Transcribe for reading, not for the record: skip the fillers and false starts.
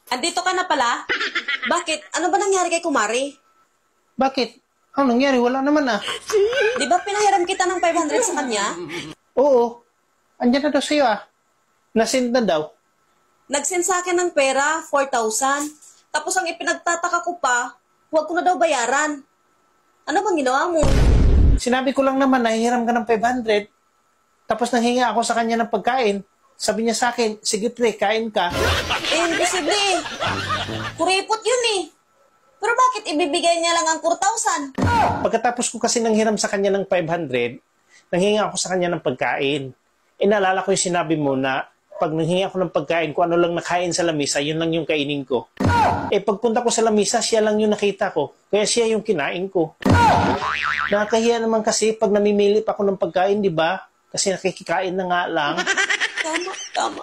Andito ka na pala? Bakit? Ano ba nangyari kay Kumari? Bakit? Ano nangyari? Wala naman ah. Di ba pinahiram kita ng 500 sa kanya? Oo. Andyan na daw sa'yo ah. Nasend na daw. Nag-send sa akin ng pera, 4,000. Tapos ang ipinagtataka ko pa, huwag ko na daw bayaran. Ano bang ginawa mo? Sinabi ko lang naman na hihiram ka ng 500. Tapos nanghinga ako sa kanya ng pagkain. Sabi niya sa akin, sige pre, kain ka. Imposible eh. Kuripot yun eh. Pero bakit ibibigay niya lang ang 4,000? Pagkatapos ko kasi nanghiram sa kanya ng 500, nanghinga ako sa kanya ng pagkain. Naalala ko yung sinabi mo na pag nanghinga ako ng pagkain, kung ano lang nakain sa lamisa, yun lang yung kainin ko. Pagpunta ko sa lamisa, siya lang yung nakita ko. Kaya siya yung kinain ko. Nakakahiya naman kasi pag namimili pa ako ng pagkain, di ba? Kasi nakikikain na nga lang. Tama.